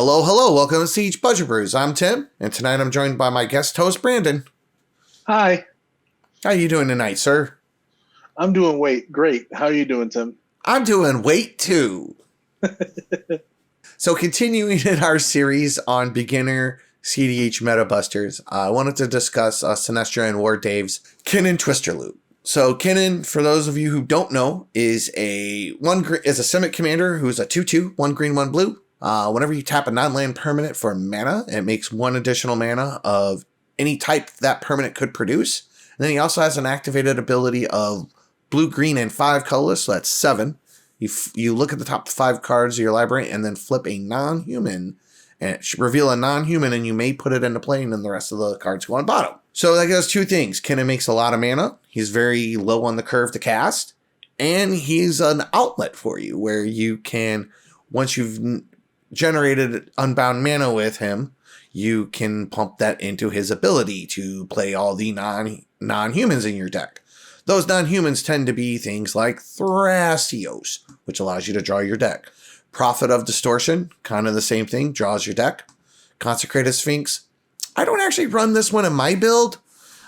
Hello, hello. Welcome to Siege Budget Brews. I'm Tim, and tonight I'm joined by my guest host, Brandon. Hi. How are you doing tonight, sir? I'm doing great. How are you doing, Tim? I'm doing wait, too. So continuing in our series on beginner cEDH meta busters, I wanted to discuss Sinestro and War Dave's Kinnan Twister Loop. So Kinnan, for those of you who don't know, is a Simic commander who's a 2/2, 1 green, 1 blue. Whenever you tap a non-land permanent for mana, it makes 1 additional mana of any type that permanent could produce. And then he also has an activated ability of blue, green, and 5 colorless, so that's 7. You look at the top 5 cards of your library and then flip a non-human and reveal a non-human, and you may put it into play, and then the rest of the cards go on bottom. So that does 2 things. Kinnan makes a lot of mana. He's very low on the curve to cast, and he's an outlet for you where you can, once you've generated unbound mana with him, you can pump that into his ability to play all the non-humans in your deck. Those non-humans tend to be things like Thrasios, which allows you to draw your deck. Prophet of Distortion, kind of the same thing, draws your deck. Consecrated Sphinx. I don't actually run this one in my build.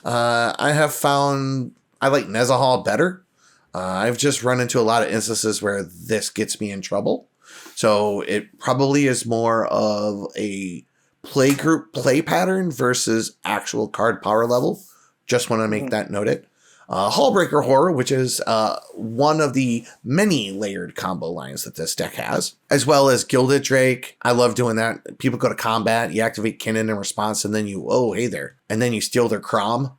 I have found I like Nezahal better. I've just run into a lot of instances where this gets me in trouble. So it probably is more of a playgroup play pattern versus actual card power level. Just want to make that noted. Hullbreaker Horror, which is one of the many layered combo lines that this deck has, as well as Gilded Drake. I love doing that. People go to combat, you activate Kinnan in response, and then you, oh, hey there. And then you steal their Crom.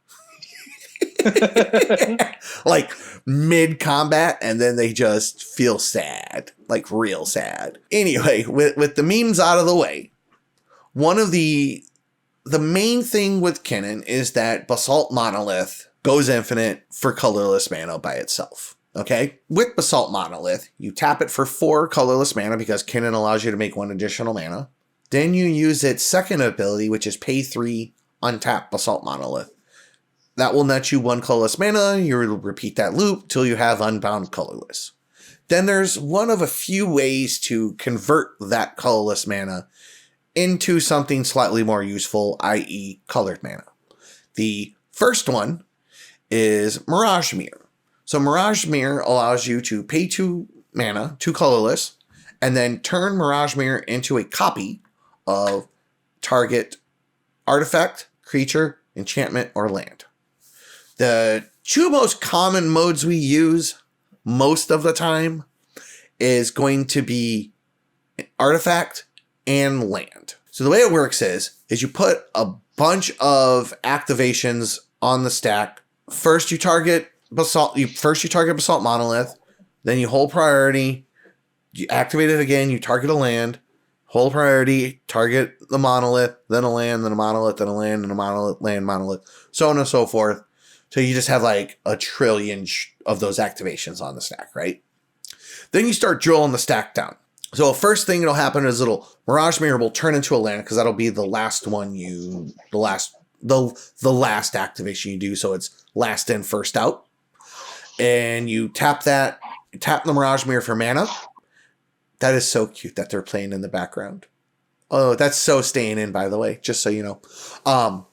Like mid-combat, and then they just feel sad. Like real sad. Anyway, with the memes out of the way, one of the main thing with Kinnan is that Basalt Monolith goes infinite for colorless mana by itself. Okay? With Basalt Monolith, you tap it for 4 colorless mana because Kinnan allows you to make 1 additional mana. Then you use its second ability, which is pay 3, untap Basalt Monolith. That will net you 1 colorless mana. You'll repeat that loop till you have unbound colorless. Then there's one of a few ways to convert that colorless mana into something slightly more useful, i.e. colored mana. The first one is Mirage Mirror. So Mirage Mirror allows you to pay 2 mana, 2 colorless, and then turn Mirage Mirror into a copy of target artifact, creature, enchantment, or land. The 2 most common modes we use most of the time is going to be artifact and land. So the way it works is you put a bunch of activations on the stack. First you target Basalt Monolith, then you hold priority, you activate it again, you target a land, hold priority, target the monolith, then a land, then a monolith, then a land, and a monolith, land, monolith, so on and so forth. So you just have like a trillion of those activations on the stack, right? Then you start drilling the stack down. So first thing that'll happen is Mirage Mirror will turn into a land because that'll be the last one the last activation you do. So it's last in, first out. And you tap the Mirage Mirror for mana. That is so cute that they're playing in the background. Oh, that's so staying in, by the way, just so you know.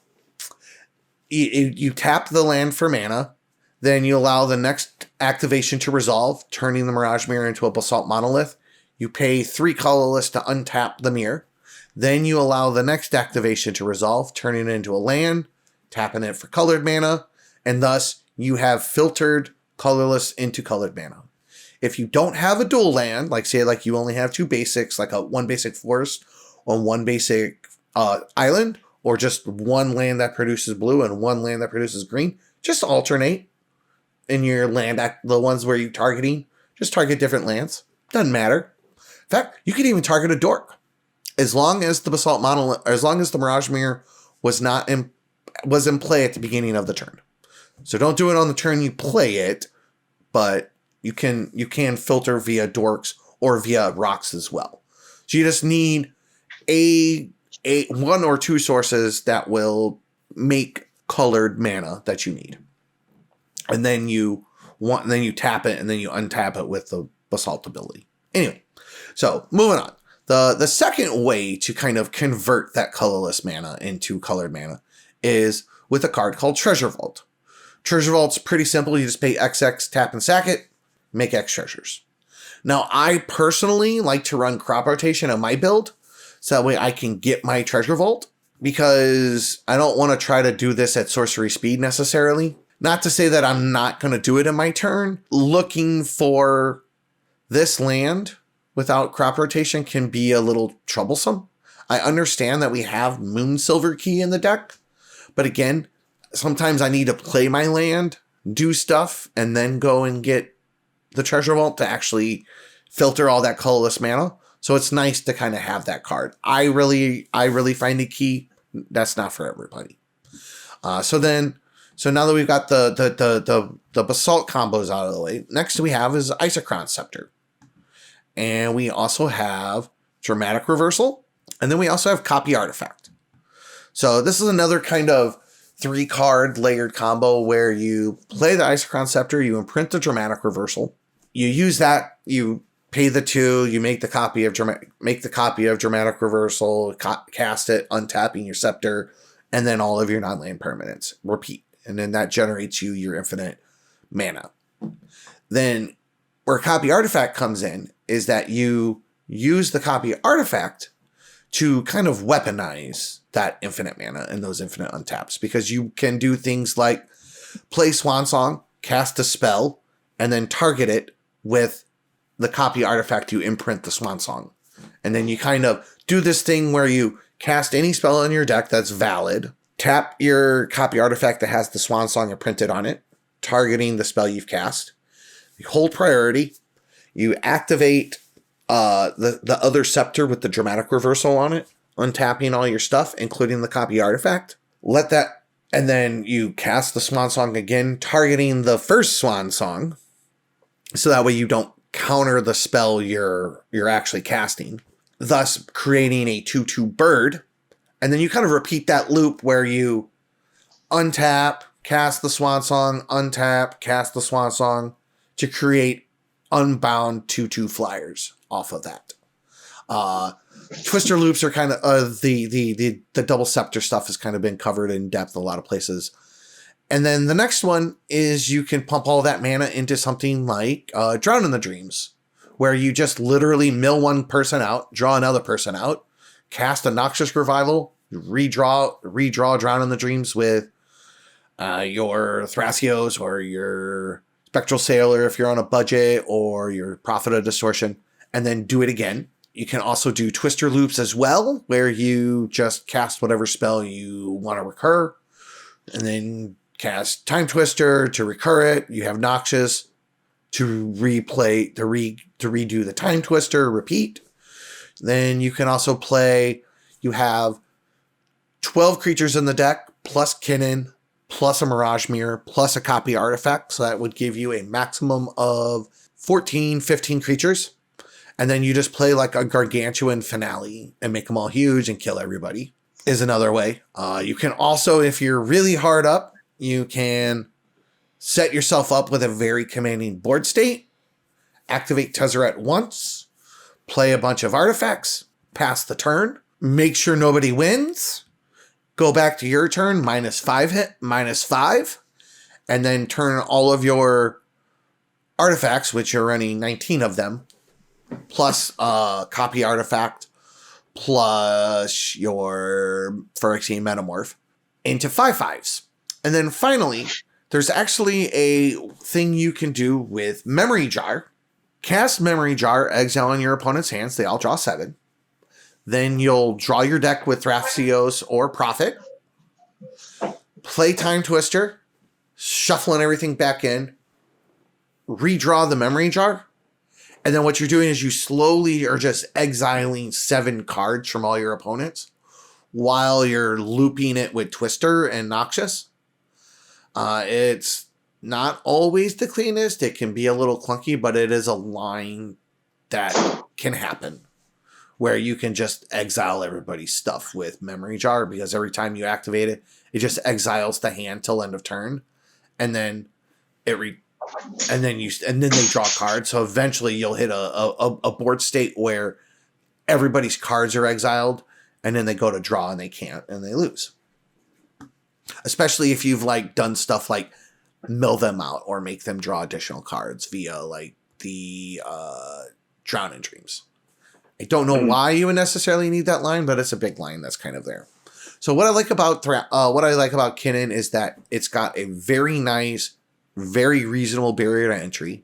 You tap the land for mana, then you allow the next activation to resolve, turning the Mirage Mirror into a Basalt Monolith. You pay 3 colorless to untap the mirror. Then you allow the next activation to resolve, turning it into a land, tapping it for colored mana, and thus you have filtered colorless into colored mana. If you don't have a dual land, like say like you only have 2 basics, like a 1 basic forest or 1 basic island, or just 1 land that produces blue and 1 land that produces green, just alternate in your land, the ones where you're targeting, just target different lands. Doesn't matter. In fact, you could even target a dork. As long as the Basalt Monolith, as long as the Mirage Mirror was in play at the beginning of the turn. So don't do it on the turn you play it, but you can filter via dorks or via rocks as well. So you just need a 1 or 2 sources that will make colored mana that you need. And then you tap it and then you untap it with the Basalt ability. Anyway, so moving on. The second way to kind of convert that colorless mana into colored mana is with a card called Treasure Vault. Treasure Vault's pretty simple. You just pay XX, tap and sack it, make X treasures. Now, I personally like to run crop rotation on my build, so that way I can get my Treasure Vault, because I don't want to try to do this at sorcery speed necessarily. Not to say that I'm not going to do it in my turn. Looking for this land without crop rotation can be a little troublesome. I understand that we have Moon Silver Key in the deck, but again, sometimes I need to play my land, do stuff, and then go and get the Treasure Vault to actually filter all that colorless mana. So it's nice to kind of have that card. I really find it key. That's not for everybody. So now that we've got the Basalt combos out of the way, next we have is Isochron Scepter. And we also have Dramatic Reversal. And then we also have Copy Artifact. So this is another kind of 3-card layered combo where you play the Isochron Scepter, you imprint the Dramatic Reversal. You use that, you pay the 2, you make the copy of Dramatic Reversal, cast it, untapping your Scepter, and then all of your non-land permanents. Repeat. And then that generates you your infinite mana. Then where Copy Artifact comes in is that you use the Copy Artifact to kind of weaponize that infinite mana and those infinite untaps, because you can do things like play Swan Song, cast a spell, and then target it with the Copy Artifact you imprint the Swan Song. And then you kind of do this thing where you cast any spell in your deck that's valid, tap your Copy Artifact that has the Swan Song imprinted on it, targeting the spell you've cast. You hold priority. You activate the other Scepter with the Dramatic Reversal on it, untapping all your stuff, including the Copy Artifact. Let that, and then you cast the Swan Song again, targeting the first Swan Song, so that way you don't counter the spell you're actually casting, thus creating a 2/2 bird. And then you kind of repeat that loop where you untap, cast the Swan Song, untap, cast the Swan Song to create unbound 2/2 flyers off of that. Twister loops are kind of the double Scepter stuff has kind of been covered in depth a lot of places. And then the next one is you can pump all that mana into something like Drown in the Dreams, where you just literally mill one person out, draw another person out, cast a Noxious Revival, redraw Drown in the Dreams with your Thrasios or your Spectral Sailor if you're on a budget, or your Prophet of Distortion, and then do it again. You can also do Twister loops as well, where you just cast whatever spell you want to recur, and then cast Time Twister to recur it. You have Noxious to replay, to redo the Time Twister, repeat. Then you can also play, you have 12 creatures in the deck, plus Kinnan, plus a Mirage Mirror, plus a Copy Artifact. So that would give you a maximum of 14, 15 creatures. And then you just play like a gargantuan finale and make them all huge and kill everybody, is another way. You can also, if you're really hard up, you can set yourself up with a very commanding board state, activate Tezzeret once, play a bunch of artifacts, pass the turn, make sure nobody wins, go back to your turn, -5, and then turn all of your artifacts, which you're running 19 of them, plus Copy Artifact, plus your Phyrexian Metamorph, into 5/5s. And then finally, there's actually a thing you can do with Memory Jar. Cast Memory Jar, exile in your opponent's hands. They all draw 7. Then you'll draw your deck with Thrasios or Prophet. Play Time Twister, shuffling everything back in. Redraw the Memory Jar. And then what you're doing is you slowly are just exiling 7 cards from all your opponents while you're looping it with Twister and Noxious. It's not always the cleanest. It can be a little clunky, but it is a line that can happen where you can just exile everybody's stuff with Memory Jar, because every time you activate it, it just exiles the hand till end of turn, and then and then they draw cards. So eventually you'll hit a board state where everybody's cards are exiled, and then they go to draw and they can't, and they lose. Especially if you've like done stuff like mill them out or make them draw additional cards via like the Drowning Dreams. I don't know why you would necessarily need that line, but it's a big line that's kind of there. So what I like about Kinnan is that it's got a very nice, very reasonable barrier to entry.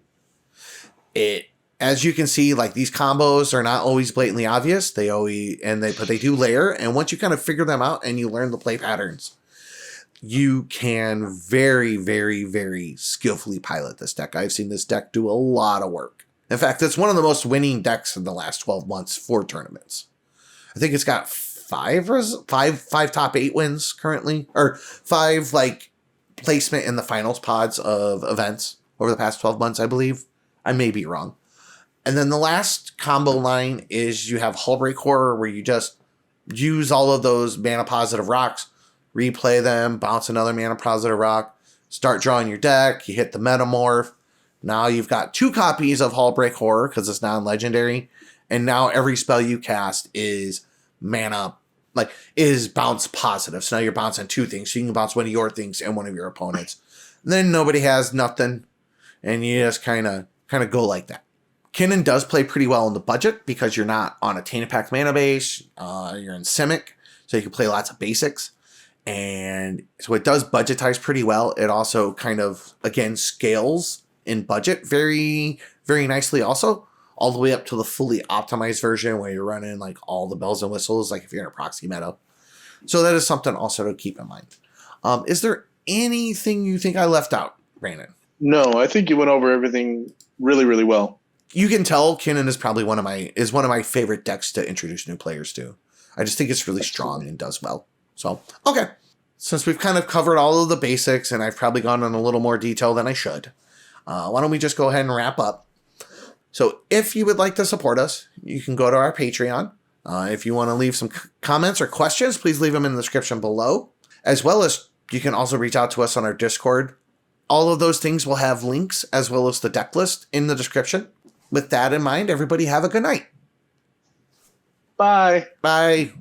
As you can see, like these combos are not always blatantly obvious. But they do layer, and once you kind of figure them out and you learn the play patterns, you can very, very, very skillfully pilot this deck. I've seen this deck do a lot of work. In fact, it's one of the most winning decks in the last 12 months for tournaments. I think it's got five top 8 wins currently, or 5 like placement in the finals pods of events over the past 12 months, I believe. I may be wrong. And then the last combo line is you have Hullbreak Horror, where you just use all of those mana positive rocks, replay them, bounce another mana positive rock, start drawing your deck, you hit the Metamorph. Now you've got 2 copies of Hullbreak Horror because it's non-legendary, and now every spell you cast is mana, is bounce positive. So now you're bouncing 2 things. So you can bounce one of your things and one of your opponents. And then nobody has nothing, and you just kind of go like that. Kinnan does play pretty well in the budget because you're not on a Tainted Pact mana base. You're in Simic, so you can play lots of basics. And so it does budgetize pretty well. It also kind of, again, scales in budget very, very nicely also, all the way up to the fully optimized version where you're running like all the bells and whistles, like if you're in a proxy meta. So that is something also to keep in mind. Is there anything you think I left out, Brandon? No, I think you went over everything really, really well. You can tell Kinnan is probably one of my favorite decks to introduce new players to. I just think it's really strong and does well. So, okay. Since we've kind of covered all of the basics and I've probably gone in a little more detail than I should, why don't we just go ahead and wrap up? So if you would like to support us, you can go to our Patreon. If you want to leave some comments or questions, please leave them in the description below. As well as you can also reach out to us on our Discord. All of those things will have links as well as the deck list in the description. With that in mind, everybody have a good night. Bye. Bye.